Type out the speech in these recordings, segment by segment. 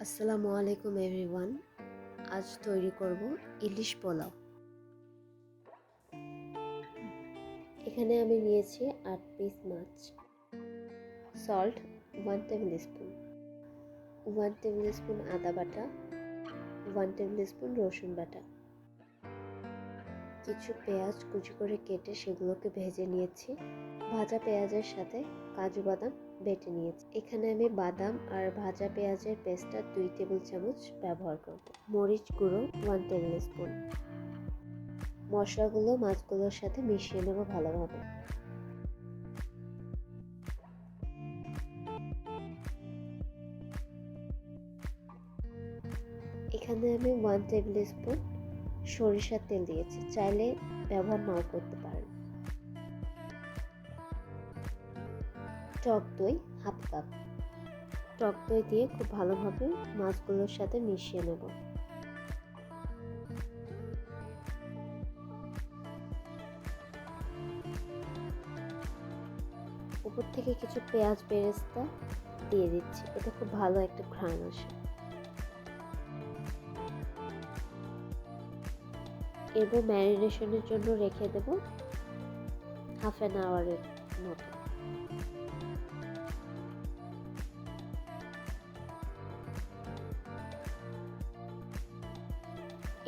আসসালামু আলাইকুম এভরিওয়ান। আজ তৈরি করব ইলিশ পোলাও। এখানে আমি নিয়েছি 8 পিস মাছ, salt 1 tablespoon, 1 tablespoon আদা বাটা, 1 টেবিল স্পুন রসুন বাটা, কিছু পেঁয়াজ কুচি করে কেটে সেগুলোকে ভেজে নিয়েছি। ভাজা পেঁয়াজের সাথে কাজু বাদাম বেটে নিয়েছি। এখানে আমি বাদাম আর ভাজা পেঁয়াজের পেস্টটা 2 টেবিল চামচ ব্যবহার করব। মরিচ গুঁড়ো 1 টেবিল স্পুন। মশলাগুলো মাছগুলোর সাথে মিশিয়ে নেব ভালোভাবে। এখানে আমি 1 টেবিল স্পুন সরিষার তেল দিয়েছি, চাইলে ব্যবহার নাও করতে পারেন। টক দই হাফ কাপ। টক দই দিয়ে খুব ভালোভাবে মাছগুলোর সাথে মিশিয়ে নেব। উপর থেকে কিছু পেঁয়াজ বেরেস্তা দিয়ে দিচ্ছি, এটা খুব ভালো একটা ঘ্রাণ আসে। এরপর ম্যারিনেশনের জন্য রেখে দেব হাফ অ্যান আওয়ারের মতো।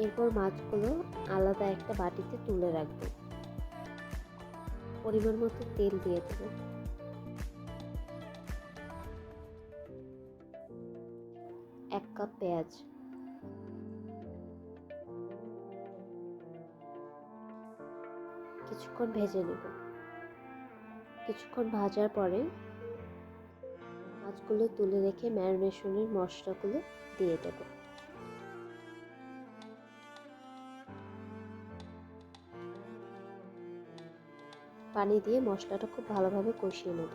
এরপর মাছগুলো আলাদা একটা বাটিতে তুলে রাখবো। পরিমাণ মতো তেল দিয়ে দেব। এক কাপ পেঁয়াজ, কিছুক্ষণ ভেজে নেব। কিছুক্ষণ ভাজার পরে মাছগুলো তুলে রেখে ম্যারিনেশনের মশলাগুলো দিয়ে দেব। পানি দিয়ে মশলাটা খুব ভালোভাবে কষিয়ে নেব।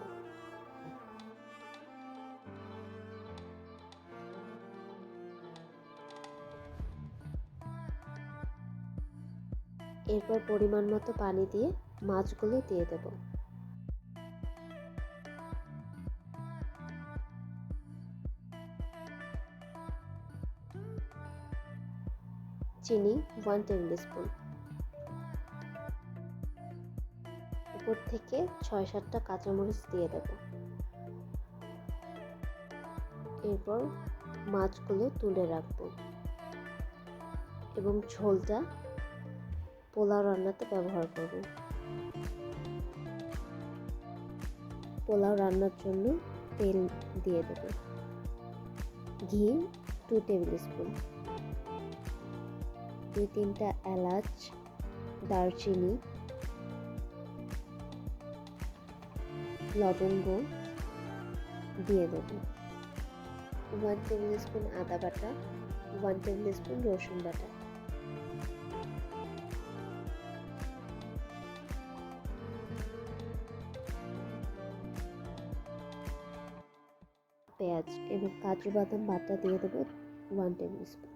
এরপর পরিমাণ মতো পানি দিয়ে মাছগুলো দিয়ে দেব। চিনি 1 টেবিল স্পুন। উপর থেকে 6-7টা কাঁচামরিচ দিয়ে দেব। এরপর মাছগুলো তুলে রাখবো এবং ঝোলটা পোলাও রান্নাতে ব্যবহার করব। পোলাও রান্নার জন্য তেল দিয়ে দেব। ঘি 2 টেবিল স্পুন। 2-3টা এলাচ, দারচিনি, লবঙ্গ দিয়ে দেব। 1 টেবিল স্পুন আদা বাটা, 1 টেবিল স্পুন রসুন বাটা। পেঁয়াজ এবং কাজু বাদাম বাটা দিয়ে দেব 1 টেবিল স্পুন।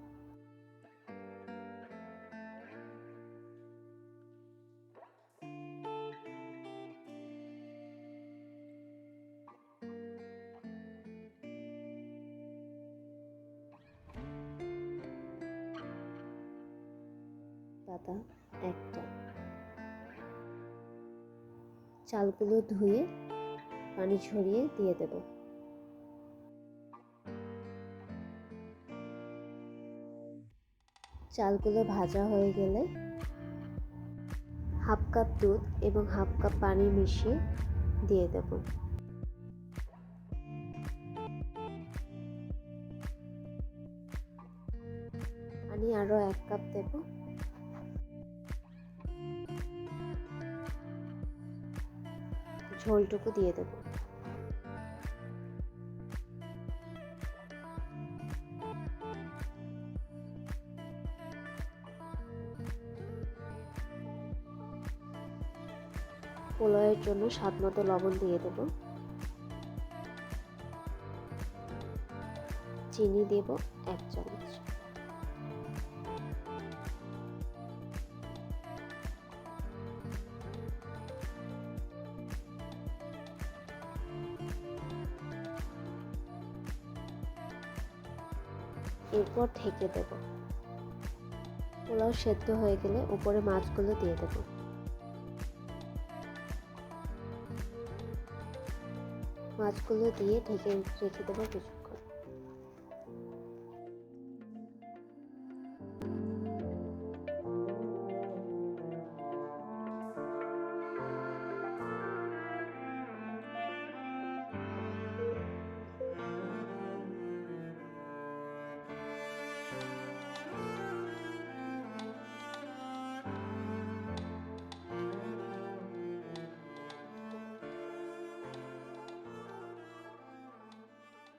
পাতা 1টা। চালগুলো ধুয়ে পানি ঝরিয়ে দিয়ে দেব। চালগুলো ভাজা হয়ে গেলে হাফ কাপ দুধ এবং হাফ কাপ পানি মিশিয়ে দিয়ে দেব। পানি আরও 1 কাপ দেব। ঝোলটুকু দিয়ে দেব। পোলাওয়ের জন্য স্বাদ মতো লবণ দিয়ে দেব। চিনি দেব 1 চামচ। এরপর ঢেকে দেব। পোলাও সেদ্ধ হয়ে গেলে উপরে মাছগুলো দিয়ে দেব। মাছগুলো দিয়ে ঢেকে রেখে দেবো কিছু।